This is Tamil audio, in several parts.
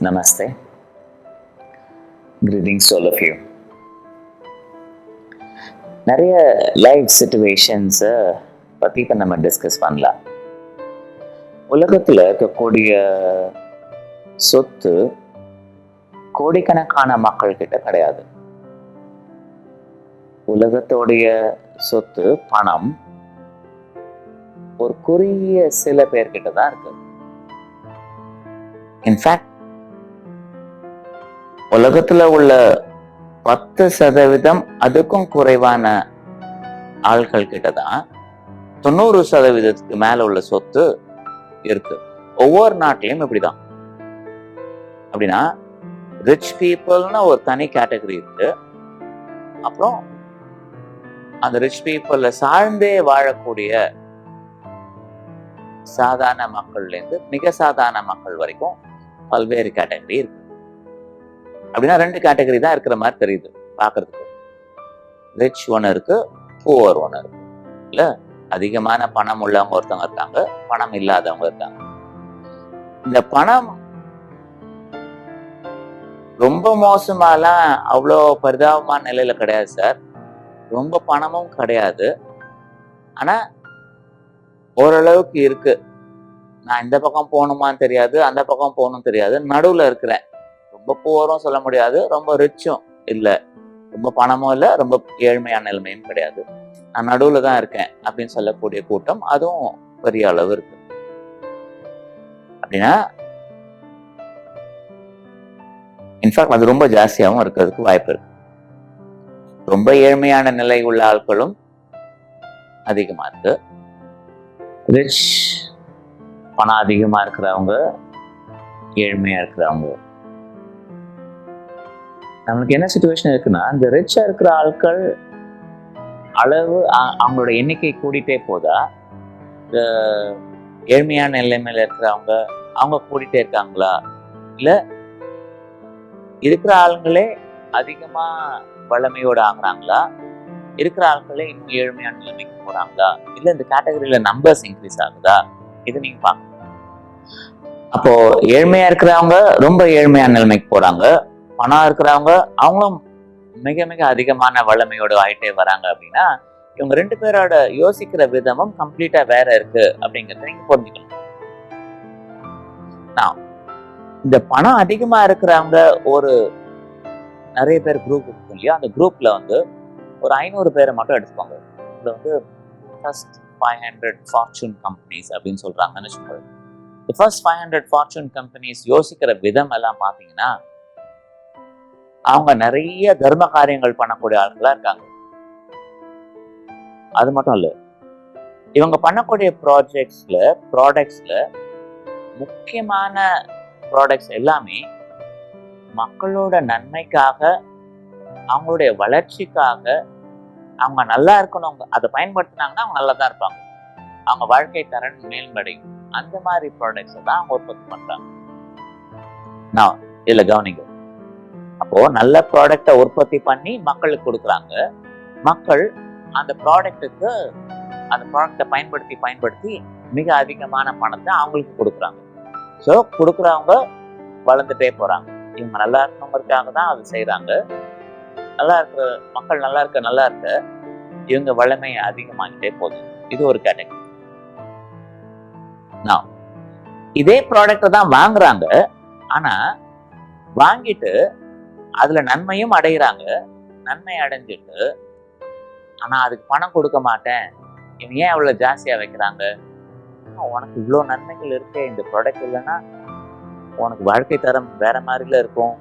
Namaste. Greetings to all of you. நிறைய லைஃப் சிச்சுவேஷன்ஸை பற்றி இப்போ நம்ம டிஸ்கஸ் பண்ணலாம். உலகத்தில் இருக்கக்கூடிய சொத்து கோடிக்கணக்கான மக்கள் கிட்ட கிடையாது. உலகத்தோடைய சொத்து பணம் ஒரு குறுகிய சில பேர்கிட்ட தான் இருக்கு. இன்ஃபேக்ட் உலகத்துல உள்ள 10% அதுக்கும் குறைவான ஆட்கள் கிட்டதான் 90% மேல உள்ள சொத்து இருக்கு. ஒவ்வொரு நாட்டிலையும் இப்படிதான். அப்படின்னா ரிச் பீப்புள்னு ஒரு தனி கேட்டகரி இருக்கு. அப்புறம் அந்த ரிச் பீப்புள்ல சார்ந்தே வாழக்கூடிய சாதாரண மக்கள்ல இருந்து மிக சாதாரண மக்கள் வரைக்கும் பல்வேறு கேட்டகரி இருக்கு. அப்படின்னா 2 கேட்டகரி தான் இருக்கிற மாதிரி தெரியுது பாக்குறதுக்கு. ரிச் ஒன்று இருக்கு, புவர் ஒன்று இருக்கு. இல்ல, அதிகமான பணம் உள்ளவங்க ஒருத்தவங்க இருக்காங்க, பணம் இல்லாதவங்க இருக்காங்க. இந்த பணம் ரொம்ப மோசமாலாம் அவ்வளோ பரிதாபமான நிலையில கிடையாது சார். ரொம்ப பணமும் கிடையாது, ஆனா ஓரளவுக்கு இருக்கு. நான் இந்த பக்கம் போகணுமான்னு தெரியாது, அந்த பக்கம் போகணும் தெரியாது, நடுவுல இருக்கிறேன். ரொம்ப புவரும் சொல்ல முடியாது, ரொம்ப ரிச்சும் இல்லை, ரொம்ப பணமும் இல்லை, ரொம்ப ஏழ்மையான நிலைமையும் கிடையாது. நான் நடுவுல தான் இருக்கேன் அப்படின்னு சொல்லக்கூடிய கூட்டம் அதுவும் பெரிய அளவு இருக்கு. அப்படின்னா இன்ஃபேக்ட் அது ரொம்ப ஜாஸ்தியாகவும் இருக்கிறதுக்கு வாய்ப்பு இருக்கு. ரொம்ப ஏழ்மையான நிலை உள்ள ஆட்களும் அதிகமா இருக்கு. ரிச் பணம் அதிகமா இருக்கிறவங்க, ஏழ்மையா இருக்கிறவங்க. நம்மளுக்கு என்ன சிச்சுவேஷன் இருக்குன்னா, இந்த ரிச்சா இருக்கிற ஆட்கள் அளவு அவங்களோட எண்ணிக்கை கூடிட்டே போதா, இந்த ஏழ்மையான நிலைமையில இருக்கிறவங்க அவங்க கூடிட்டே இருக்காங்களா, இல்ல இருக்கிற ஆளுங்களே அதிகமா வளமையோட ஆகுறாங்களா, இருக்கிற ஆட்களே இன்னும் ஏழ்மையான நிலைமைக்கு போறாங்களா, இல்ல இந்த கேட்டகரியில நம்பர்ஸ் இன்க்ரீஸ் ஆகுதா, இது நீங்க பார்க்கணும். அப்போ ஏழ்மையா இருக்கிறவங்க ரொம்ப ஏழ்மையான நிலைமைக்கு போறாங்க, பணம் இருக்கிறவங்க அவங்களும் மிக மிக அதிகமான வளமையோட ஆயிட்டே வராங்க. அப்படின்னா இவங்க 2 பேரோட யோசிக்கிற விதமும் கம்ப்ளீட்டா வேற இருக்கு அப்படிங்கறத நீங்க புரிஞ்சுக்கணும். இந்த பணம் அதிகமா இருக்கிறவங்க ஒரு நிறைய பேர் குரூப் இருக்கும் இல்லையா, அந்த குரூப்ல ஒரு 500 பேரை மட்டும் எடுத்துப்பாங்க. இதுல ஃபர்ஸ்ட் 500 ஃபார்ச்சூன் கம்பெனிஸ் அப்படின்னு சொல்றாங்கன்னு சொல்றாங்க. இந்த ஃபர்ஸ்ட் 500 ஃபார்ச்சூன் கம்பெனிஸ் யோசிக்கிற விதம் எல்லாம் பாத்தீங்கன்னா, அவங்க நிறைய தர்ம காரியங்கள் பண்ணக்கூடிய ஆட்களா இருக்காங்க. அது மட்டும் இல்ல, இவங்க பண்ணக்கூடிய ப்ராடக்ட்ஸ்ல முக்கியமான ப்ராடக்ட்ஸ் எல்லாமே மக்களோட நன்மைக்காக, அவங்களுடைய வளர்ச்சிக்காக, அவங்க நல்லா இருக்கணும், அதை பயன்படுத்தினாங்கன்னா அவங்க நல்லா தான் இருப்பாங்க, அவங்க வாழ்க்கை தரம் மேம்படையும். அந்த மாதிரி ப்ராடக்ட்ஸ் தான் அவங்க உற்பத்தி பண்றாங்க. நான் இதுல கவனிங்க. அப்போ நல்ல ப்ராடக்டை உற்பத்தி பண்ணி மக்களுக்கு கொடுக்குறாங்க. மக்கள் அந்த ப்ராடக்டை பயன்படுத்தி மிக அதிகமான பணத்தை அவங்களுக்கு கொடுக்குறாங்க. ஸோ கொடுக்குறவங்க வளர்ந்துட்டே போறாங்க. இவங்க நல்லா இருக்கணுங்கிறதுக்காக தான் அது செய்யறாங்க. நல்லா இருக்கிற மக்கள் நல்லா இருக்க இவங்க வளமையை அதிகமாகிட்டே போகுது. இது ஒரு கேட்டகரி. இதே ப்ராடக்டை தான் வாங்குறாங்க, ஆனா வாங்கிட்டு அதுல நன்மையும் அடைகிறாங்க. நன்மை அடைஞ்சிட்டு ஆனா அதுக்கு பணம் கொடுக்க மாட்டேன், இவங்க ஏன் அவ்வளவு ஜாஸ்தியா வைக்கிறாங்க, உனக்கு இவ்வளவு நன்மைகள் இருக்கு, இந்த ப்ராடக்ட் இல்லைன்னா உனக்கு வாழ்க்கை தரம் வேற மாதிரில இருக்கும்,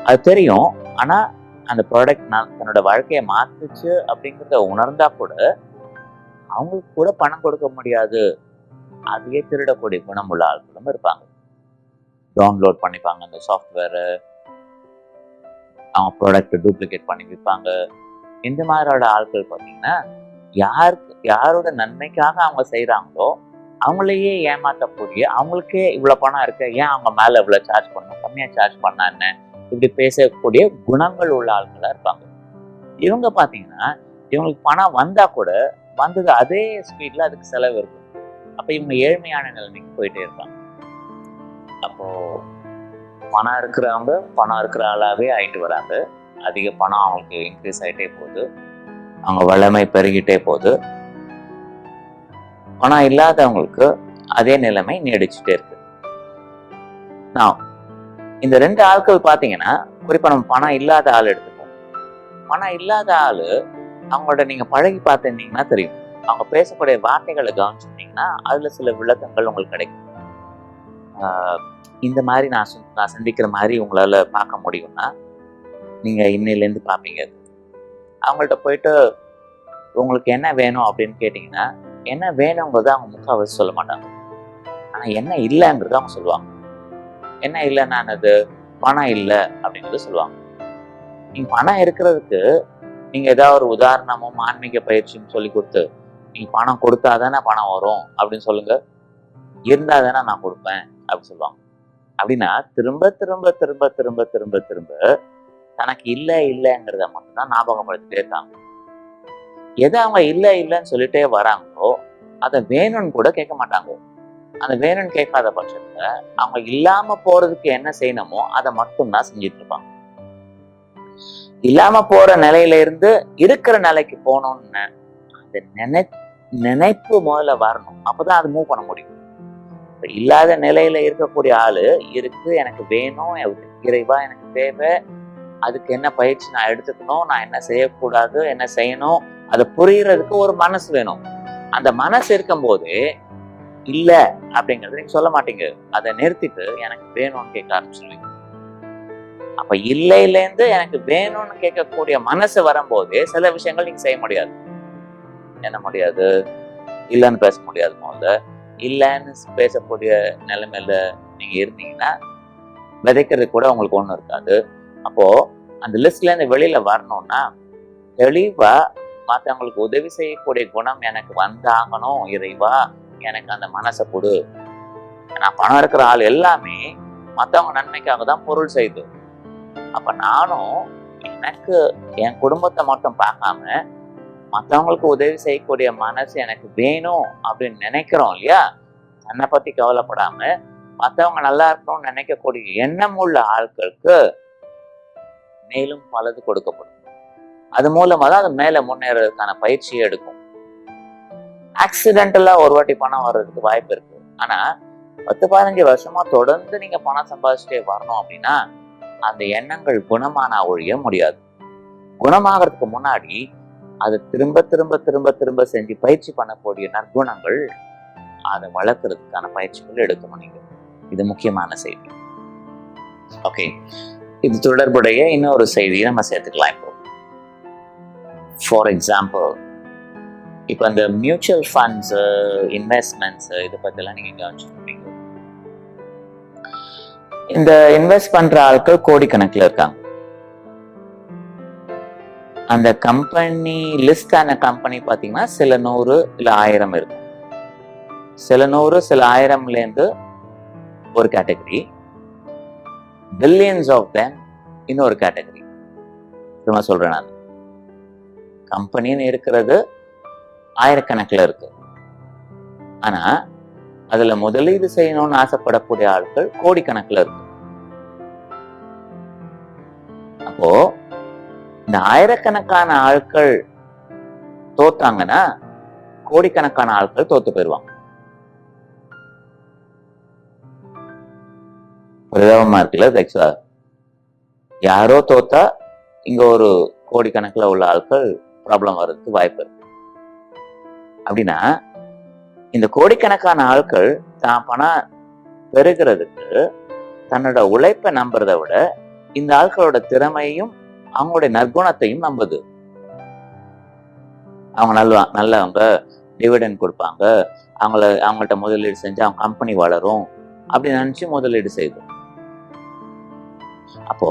அது தெரியும். ஆனா அந்த ப்ராடக்ட் தன்னோட வாழ்க்கையை மாத்துச்சு அப்படிங்கிறத உணர்ந்தா கூட அவங்களுக்கு கூட பணம் கொடுக்க முடியாது. அதையே திருடக்கூடிய குணம் உள்ள ஆட்களும் இருப்பாங்க. டவுன்லோட் பண்ணிப்பாங்க அந்த சாஃப்ட்வேரை, அவங்க ப்ராடக்ட் டூப்ளிகேட் பண்ணி விற்பாங்க. இந்த மாதிரியோட ஆட்கள் பார்த்தீங்கன்னா, யாரோட நன்மைக்காக அவங்க செய்யறாங்களோ அவங்களையே ஏமாற்றக்கூடிய, அவங்களுக்கே இவ்வளவு பணம் இருக்கு, ஏன் அவங்க மேல இவ்வளவு சார்ஜ் பண்ணணும், கம்மியா சார்ஜ் பண்ணா என்ன, இப்படி பேசக்கூடிய குணங்கள் உள்ள ஆட்களா இருப்பாங்க. இவங்க பாத்தீங்கன்னா, இவங்களுக்கு பணம் வந்தா கூட வந்தது அதே ஸ்பீட்ல அதுக்கு செலவு இருக்கும். அப்ப இவங்க ஏழ்மையான நிலைமைக்கு போயிட்டே இருப்பாங்க. அப்போ பணம் இருக்கிறவங்க பணம் இருக்கிற ஆளாவே ஆயிட்டு வராங்க. அதிக பணம் அவங்களுக்கு இன்க்ரீஸ் ஆகிட்டே போகுது, அவங்க வளமை பெருகிட்டே போகுது. பணம் இல்லாதவங்களுக்கு அதே நிலைமை நீடிச்சுட்டே இருக்கு. நான் இந்த 2 ஆட்கள் பாத்தீங்கன்னா, குறிப்பா நம்ம பணம் இல்லாத ஆள் எடுத்துப்போம். பணம் இல்லாத ஆளு அவங்களோட நீங்க பழகி பார்த்துருந்தீங்கன்னா தெரியும். அவங்க பேசக்கூடிய வார்த்தைகளை கவனிச்சிருந்தீங்கன்னா அதுல சில விளக்கங்கள் உங்களுக்கு கிடைக்கும். இந்த மாதிரி நான் சந்திக்கிற மாதிரி உங்களால பார்க்க முடியும்னா நீங்க இன்னையிலேருந்து பார்ப்பீங்க. அவங்கள்ட்ட போயிட்டு உங்களுக்கு என்ன வேணும் அப்படின்னு கேட்டீங்கன்னா, என்ன வேணுங்கிறத அவங்க முக்கால்வாசி சொல்ல மாட்டாங்க. ஆனா என்ன இல்லைங்கிறத அவங்க சொல்லுவாங்க. என்ன இல்லைன்னா என்னது? பணம் இல்லை அப்படிங்கிறத சொல்லுவாங்க. நீங்க பணம் இருக்கிறதுக்கு நீங்க ஏதாவது ஒரு உதாரணமும் ஆன்மீக பயிற்சியும் சொல்லி கொடுத்து, நீங்க பணம் கொடுத்தாதானே பணம் வரும் அப்படின்னு சொல்லுங்க, இருந்தா தானே நான் கொடுப்பேன் அப்படின்னு சொல்லுவாங்க. அப்படின்னா திரும்ப திரும்ப திரும்ப திரும்ப திரும்ப திரும்ப தனக்கு இல்லை இல்லைங்கிறத மட்டும்தான் ஞாபகப்படுத்திட்டே இருக்காங்க. எதை அவங்க இல்லை இல்லைன்னு சொல்லிட்டே வராங்களோ அதை வேணும்னு கூட கேட்க மாட்டாங்க. அந்த வேணும்னு கேட்காத பட்சத்துல அவங்க இல்லாம போறதுக்கு என்ன செய்யணுமோ அதை மட்டும்தான் செஞ்சுட்டு இருப்பாங்க. இல்லாம போற நிலையில இருந்து இருக்கிற நிலைக்கு போகணும்னு அந்த நினைப்பு முதல்ல வரணும். அப்பதான் அது மூவ் பண்ண முடியும். இல்லாத நிலையில இருக்கக்கூடிய ஆளு இருக்கு, எனக்கு வேணும், இறைவா எனக்கு தேவை, அதுக்கு என்ன பயிற்சி நான் எடுத்துக்கணும், நான் என்ன செய்யக்கூடாது, என்ன செய்யணும், அதை புரியறதுக்கு ஒரு மனசு வேணும். அந்த மனசு இருக்கும் போது இல்ல அப்படிங்கறத நீங்க சொல்ல மாட்டீங்க. அதை நிறுத்திட்டு எனக்கு வேணும்னு கேட்க ஆரம்பிச்சிருவீங்க. அப்ப இல்லையிலேருந்து எனக்கு வேணும்னு கேட்கக்கூடிய மனசு வரும்போது சில விஷயங்கள் நீங்க செய்ய முடியாது. என்ன முடியாது? இல்லைன்னு பேச முடியாது. முதல்ல இல்லைன்னு பேசக்கூடிய நிலைமையில நீங்க இருந்தீங்கன்னா விதைக்கிறது கூட உங்களுக்கு ஒண்ணும் இருக்காது. அப்போ அந்த லிஸ்ட்ல இருந்து வெளியில வரணும்னா தெளிவா மற்றவங்களுக்கு உதவி செய்யக்கூடிய குணம் எனக்கு வந்தாகணும். இறைவா எனக்கு அந்த மனசை கொடு. நான் பணம் இருக்கிற ஆள் எல்லாமே மற்றவங்க நன்மைக்காக தான் பொருள் செய்யுது. அப்ப நானும் எனக்கு என் குடும்பத்தை மட்டும் பார்க்காம மற்றவங்களுக்கு உதவி செய்யக்கூடிய மனசு எனக்கு வேணும் அப்படின்னு நினைக்கிறோம் இல்லையா? தன்னை பத்தி கவலைப்படாம மற்றவங்க நல்லா இருக்கணும்னு நினைக்கக்கூடிய எண்ணம் உள்ள ஆட்களுக்கு மேலும் பலது கொடுக்கப்படும். அது மூலமா தான் அது மேல முன்னேறதுக்கான பயிற்சியை எடுக்கும். ஆக்சிடென்டலா ஒரு வாட்டி பணம் வர்றதுக்கு வாய்ப்பு இருக்கு. ஆனா 10-15 வருஷமா தொடர்ந்து நீங்க பணம் சம்பாதிச்சுட்டே வரணும் அப்படின்னா அந்த எண்ணங்கள் குணமான ஒழிய முடியாது. குணமாகறதுக்கு முன்னாடி அதை திரும்ப திரும்ப திரும்ப திரும்ப செஞ்சு பயிற்சி பண்ணக்கூடிய நற்குணங்கள் அதை வளர்க்கறதுக்கான பயிற்சிகள் எடுக்கணும் நீங்க. இது முக்கியமான செய்தி. ஓகே, இது தொடர்புடைய இன்னொரு செய்தியை நம்ம சேர்த்துக்கலாம். இப்போ ஃபார் எக்ஸாம்பிள், இப்போ அந்த மியூச்சுவல் ஃபண்ட்ஸ், இன்வெஸ்ட்மெண்ட்ஸ் இதை பத்திலாம் நீங்க கவனிச்சுருப்பீங்க. இந்த இன்வெஸ்ட் பண்ற ஆட்கள் கோடிக்கணக்கில் இருக்காங்க. அந்த கம்பெனி லிஸ்ட் ஆன கம்பெனி பாத்தீங்கன்னா சில 100 இல்ல 1000 இருக்கும். சில 100 சில 1000லேருந்து ஒரு கேட்டகரி, பில்லியன்ஸ் ஆஃப் தெம் இன்னொரு கேட்டகரி. சும்மா சொல்றேன், நான் கம்பெனின்னு இருக்கிறது ஆயிரக்கணக்கில் இருக்கு. ஆனா அதுல முதலீடு செய்யணும்னு ஆசைப்படக்கூடிய ஆட்கள் கோடிக்கணக்கில் இருக்கு. அப்போ இந்த ஆயிரக்கணக்கான ஆட்கள் தோத்தாங்கன்னா கோடிக்கணக்கான ஆட்கள் தோத்து போயிருவாங்க. பிரதமமா இருக்குல்ல, யாரோ தோத்தா இங்க ஒரு கோடிக்கணக்கில் உள்ள ஆட்கள் ப்ராப்ளம் வர்றதுக்கு வாய்ப்பு இருக்கு. அப்படின்னா இந்த கோடிக்கணக்கான ஆட்கள் தான் பணம் பெறுகிறதுக்கு தன்னோட உழைப்பை நம்புறதை விட இந்த ஆட்களோட திறமையும் அவங்களுடைய நற்குணத்தையும் நம்புது. அவங்க நல்லவங்க, டிவிடெண்ட் கொடுப்பாங்க, அவங்கள்ட்ட முதலீடு செஞ்சு அவங்க கம்பெனி வளரும் அப்படின்னு நினைச்சு முதலீடு செய்யுது. அப்போ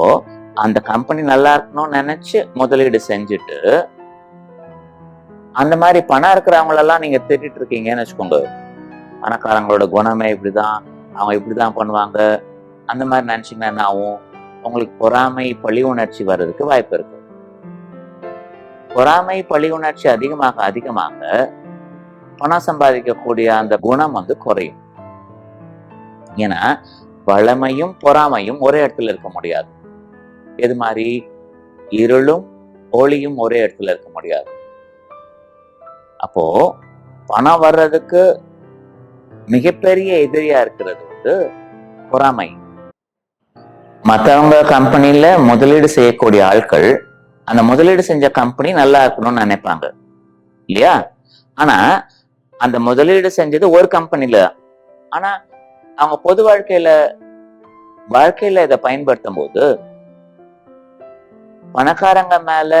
அந்த கம்பெனி நல்லா இருக்கணும்னு நினைச்சு முதலீடு செஞ்சுட்டு அந்த மாதிரி பணம் இருக்கிறவங்களெல்லாம் நீங்க திட்டிட்டு இருக்கீங்கன்னு வச்சுக்கோங்க. பணக்காரங்களோட குணமே இப்படிதான், அவங்க இப்படிதான் பண்ணுவாங்க, அந்த மாதிரி நினைச்சீங்கன்னா என்ன ஆகும்? உங்களுக்கு பொறாமை பழி உணர்ச்சி வர்றதுக்கு வாய்ப்பு இருக்கு. பொறாமை பழி உணர்ச்சி அதிகமாக அதிகமாக பணம் சம்பாதிக்கக்கூடிய அந்த குணம் குறையும். ஏன்னா வளமையும் பொறாமையும் ஒரே இடத்துல இருக்க முடியாது. எது மாதிரி? இருளும் ஒளியும் ஒரே இடத்துல இருக்க முடியாது. அப்போ பணம் வர்றதுக்கு மிகப்பெரிய எதிரியா இருக்கிறது பொறாமை. மற்றவங்க கம்பெனில முதலீடு செய்யக்கூடிய ஆட்கள் அந்த முதலீடு செஞ்ச கம்பெனி நல்லா இருக்கணும்னு நினைப்பாங்க இல்லையா? ஆனா அந்த முதலீடு செஞ்சது ஒரு கம்பெனில, ஆனா அவங்க பொது வாழ்க்கையில இதை பயன்படுத்தும் போது பணக்காரங்க மேல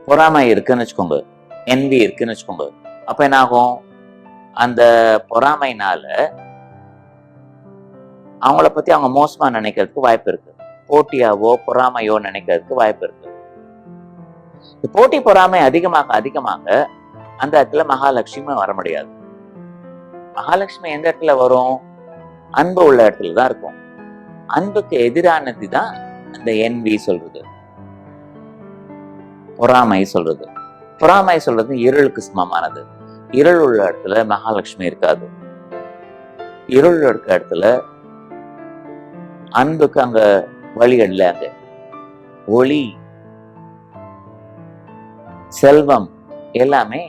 பொறாமை இருக்குன்னு வச்சுக்கோங்க, என்வி இருக்குன்னு வச்சுக்கோங்க. அப்ப என்ன ஆகும்? அந்த பொறாமைனால அவங்கள பத்தி அவங்க மோசமா நினைக்கிறதுக்கு வாய்ப்பு இருக்கு. போட்டியாவோ பொறாமையோ நினைக்கிறதுக்கு வாய்ப்பு இருக்கு. போட்டி பொறாமை அதிகமாக அந்த இடத்துல மகாலட்சுமி வர முடியாது. மகாலட்சுமி எந்த இடத்துல வரும்? அன்பு உள்ள இடத்துல தான் இருக்கும். அன்புக்கு எதிரானது தான் அந்த என்வி சொல்றது, பொறாமை சொல்றது. பொறாமை சொல்றது இருளுக்கு சமமானது. இருள் உள்ள இடத்துல மகாலட்சுமி இருக்காது. இருள் இருக்க இடத்துல அன்புக்கு அங்க வழி இல்லை. அங்க ஒளி, செல்வம், எல்லாமே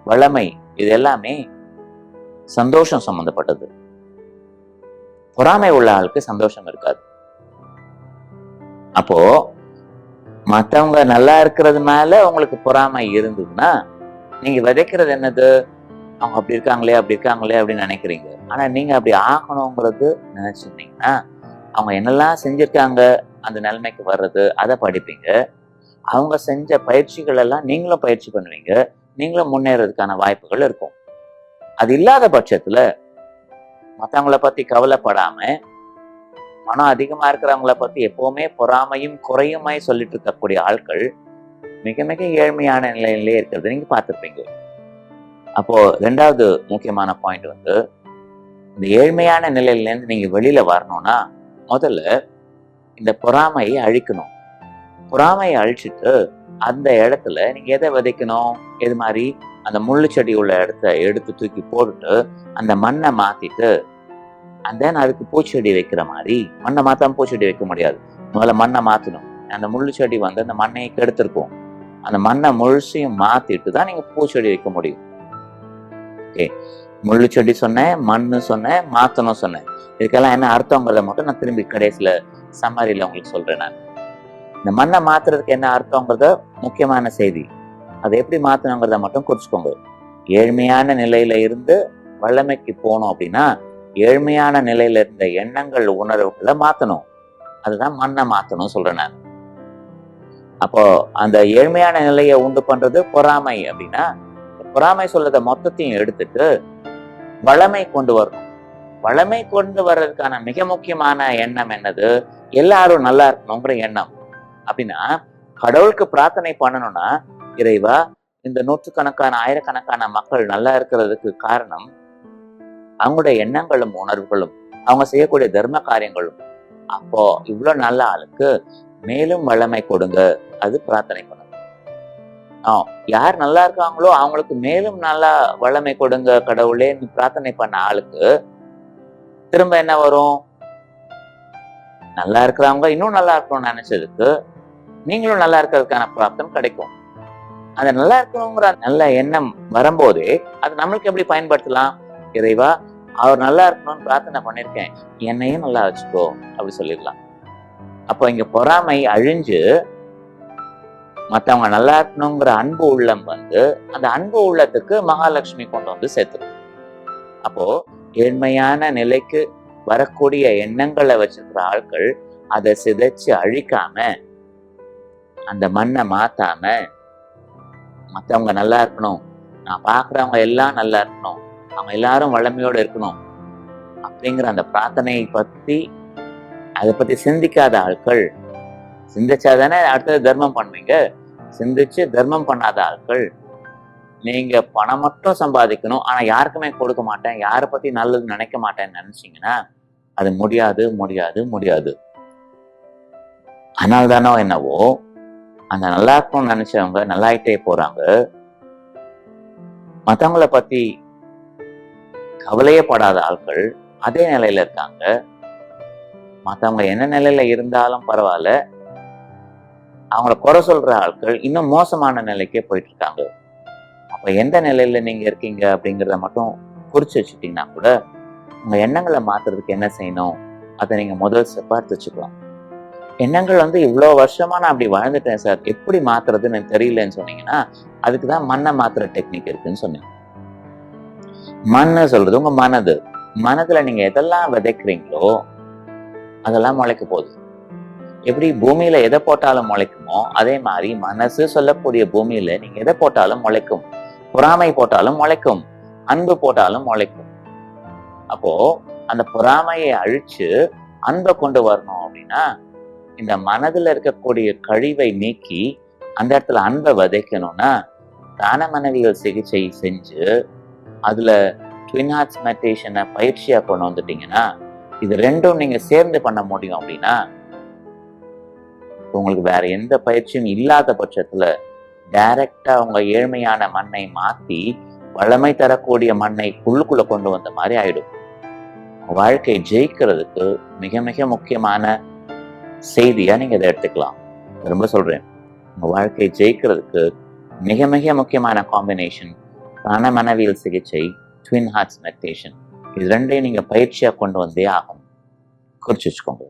வளமை, இது எல்லாமே சந்தோஷம் சம்பந்தப்பட்டது. பொறாமை உள்ள ஆளுக்கு சந்தோஷம் இருக்காது. அப்போ மத்தவங்க நல்லா இருக்கிறது மேல உங்களுக்கு பொறாமை இருந்ததுன்னா நீங்க விதைக்கிறது என்னது? அவங்க அப்படி இருக்காங்களே அப்படின்னு நினைக்கிறீங்க. ஆனா நீங்க அப்படி ஆகணுங்கிறது நினைச்சிருந்தீங்கன்னா அவங்க என்னெல்லாம் செஞ்சிருக்காங்க அந்த நிலைமைக்கு வர்றது, அதை படிப்பீங்க. அவங்க செஞ்ச பயிற்சிகள் எல்லாம் நீங்களும் பயிற்சி பண்ணுவீங்க. நீங்களும் முன்னேறதுக்கான வாய்ப்புகள் இருக்கும். அது இல்லாத பட்சத்துல மற்றவங்கள பத்தி கவலைப்படாம பணம் அதிகமா இருக்கிறவங்கள பத்தி எப்பவுமே பொறாமையும் குறையுமாய் சொல்லிட்டு இருக்கக்கூடிய ஆட்கள் மிக மிக ஏழ்மையான நிலையிலே இருக்கிறது நீங்க பார்த்துருப்பீங்க. அப்போ ரெண்டாவது முக்கியமான பாயிண்ட் இந்த ஏழ்மையான நிலையில இருந்து நீங்க வெளியில வரணும்னா முதல்ல இந்த பொறாமையை அழிக்கணும். பொறாமையை அழிச்சிட்டு அந்த இடத்துல நீங்க எதை விதைக்கணும்? எது மாதிரி? அந்த முள்ளு செடி உள்ள இடத்த எடுத்து தூக்கி போட்டுட்டு அந்த மண்ணை மாத்திட்டு அதுக்கு பூச்செடி வைக்கிற மாதிரி, மண்ணை மாத்தாம பூச்செடி வைக்க முடியாது. முதல்ல மண்ணை மாத்தணும். அந்த முள்ளு செடி அந்த மண்ணையை கெடுத்திருக்கும். அந்த மண்ணை முழுசையும் மாத்திட்டு தான் நீங்க பூச்செடி வைக்க முடியும். ஓகே, முள்ளு செடி சொன்னேன், மண்ணு சொன்னேன், மாத்தணும் சொன்னேன். இதுக்கெல்லாம் என்ன அர்த்தங்கிறத மட்டும் நான் திரும்பி கடைசியில சம்மரியில உங்களுக்கு சொல்றேன். நான் இந்த மண்ணை மாத்துறதுக்கு என்ன அர்த்தங்கிறத முக்கியமான செய்தி, அதை எப்படி மாத்தணுங்கிறத மட்டும் குறிச்சுக்கோங்க. ஏழ்மையான நிலையில இருந்து வல்லமைக்கு போகணும் அப்படின்னா ஏழ்மையான நிலையில இருந்த எண்ணங்கள் உணர்வுகளை மாத்தணும். அதுதான் மண்ணை மாத்தணும் சொல்றேன் நான். அப்போ அந்த ஏழ்மையான நிலையை உண்டு பண்றது பொறாமை அப்படின்னா பொறாமை சொல்றத மொத்தத்தையும் எடுத்துட்டு வளமை கொண்டு வரணும். வளமை கொண்டு வர்றதுக்கான மிக முக்கியமான எண்ணம் என்னது? எல்லாரும் நல்லா இருக்கணுங்கிற எண்ணம். அப்படின்னா கடவுளுக்கு பிரார்த்தனை பண்ணணும்னா, இறைவா இந்த நூற்றுக்கணக்கான ஆயிரக்கணக்கான மக்கள் நல்லா இருக்கிறதுக்கு காரணம் அவங்களுடைய எண்ணங்களும் உணர்வுகளும் அவங்க செய்யக்கூடிய தர்ம காரியங்களும். அப்போ இவ்வளவு நல்ல ஆளுக்கு மேலும் வளமை கொடுங்க, அது பிரார்த்தனை பண்ணணும். யார் நல்லா இருக்காங்களோ அவங்களுக்கு மேலும் நல்லா வளமை கொடுங்க கடவுளே பிரார்த்தனை பண்ண ஆளுக்கு திரும்ப என்ன வரும்? நல்லா இருக்கிறவங்க இன்னும் நல்லா இருக்கணும்னு நினைச்சதுக்கு நீங்களும் நல்லா இருக்கிறதுக்கான பிராப்தம் கிடைக்கும். அந்த நல்லா இருக்கணுங்கிற நல்ல எண்ணம் வரும்போதே அது நம்மளுக்கு எப்படி பயன்படுத்தலாம்? இறைவா அவர் நல்லா இருக்கணும்னு பிரார்த்தனை பண்ணிருக்கேன், என்னையும் நல்லா வச்சுக்கோ அப்படி சொல்லிடலாம். அப்போ இங்க பொறாமை அழிஞ்சு மற்றவங்க நல்லா இருக்கணுங்கிற அன்பு உள்ளம் அந்த அன்பு உள்ளத்துக்கு மகாலட்சுமி கொண்டு சேர்த்துடும். அப்போ ஏழ்மையான நிலைக்கு வரக்கூடிய எண்ணங்களை வச்சிருக்கிற ஆட்கள் அதை சிதைச்சு அழிக்காம அந்த மண்ணை மாத்தாம மற்றவங்க நல்லா இருக்கணும், நான் பாக்குறவங்க எல்லாம் நல்லா இருக்கணும், அவங்க எல்லாரும் வளமையோடு இருக்கணும் அப்படிங்கிற அந்த பிரார்த்தனையை பத்தி அதை பத்தி சிந்திக்காத ஆட்கள், சிந்திச்சாதானே அடுத்தது தர்மம் பண்ணுவீங்க. சிந்திச்சு தர்மம் பண்ணாத ஆட்கள், நீங்க பணம் மட்டும் சம்பாதிக்கணும் ஆனா யாருக்குமே கொடுக்க மாட்டேன், யாரை பத்தி நல்லது நினைக்க மாட்டேன்னு நினைச்சீங்கன்னா அது முடியாது முடியாது முடியாது. ஆனால் தானோ என்னவோ அந்த நல்லா இருக்கணும்னு நினைச்சவங்க நல்லாயிட்டே போறாங்க. மத்தவங்களை பத்தி கவலையே படாத ஆட்கள் அதே நிலையில இருக்காங்க. மற்றவங்க என்ன நிலையில இருந்தாலும் பரவாயில்ல, அவங்கள குறை சொல்ற ஆட்கள் இன்னும் மோசமான நிலைக்கே போயிட்டு இருக்காங்க. அப்ப எந்த நிலையில நீங்க இருக்கீங்க அப்படிங்கிறத மட்டும் குறிச்சு வச்சுட்டீங்கன்னா கூட உங்க எண்ணங்களை மாத்துறதுக்கு என்ன செய்யணும் அதை நீங்க முதல் ஸ்டெப்பா எடுத்து வச்சுக்கலாம். எண்ணங்கள் இவ்வளவு வருஷமா நான் அப்படி வாழ்ந்துட்டேன் சார், எப்படி மாத்துறதுன்னு எனக்கு தெரியலன்னு சொன்னீங்கன்னா அதுக்குதான் மண்ணை மாத்துற டெக்னிக் இருக்குன்னு சொன்னீங்க. மண்ணு சொல்றது உங்க மனதுல நீங்க எதெல்லாம் விதைக்கிறீங்களோ அதெல்லாம் முளைக்க போகுது. எப்படி பூமியில எதை போட்டாலும் முளைக்குமோ அதே மாதிரி மனசு சொல்லக்கூடிய பூமியில நீங்க எதை போட்டாலும் முளைக்கும். பொறாமை போட்டாலும் முளைக்கும், அன்பு போட்டாலும் முளைக்கும். அப்போ அந்த பொறாமையை அழிச்சு அன்பை கொண்டு வரணும் அப்படின்னா இந்த மனதுல இருக்கக்கூடிய கழிவை நீக்கி அந்த இடத்துல அன்பை விதைக்கணும்னா தான மனவியல் சிகிச்சை செஞ்சு அதுல ட்வின் ஹார்ட்ஸ் மெடிடேஷனை பயிற்சியா கொண்டு வந்துட்டீங்கன்னா இது ரெண்டும் நீங்க சேர்ந்து பண்ண முடியும். அப்படின்னா உங்களுக்கு வேற எந்த பயிற்சியும் இல்லாத பட்சத்துல டைரக்டா உங்க ஏழ்மையான மண்ணை மாத்தி வளமை தரக்கூடிய மண்ணை உள்ளுக்குள்ள கொண்டு வந்த மாதிரி ஆயிடும். வாழ்க்கை ஜெயிக்கிறதுக்கு மிக மிக முக்கியமான செய்தியா நீங்க இதை எடுத்துக்கலாம். ரொம்ப சொல்றேன், உங்க வாழ்க்கை ஜெயிக்கிறதுக்கு மிக மிக முக்கியமான காம்பினேஷன் தான மனவியல் சிகிச்சை, ட்வின் ஹார்ட்ஸ் மெடிடேஷன். இது ரெண்டையும் நீங்க பயிற்சியா கொண்டு வந்தே ஆகணும். குறிச்சு வச்சுக்கோங்க.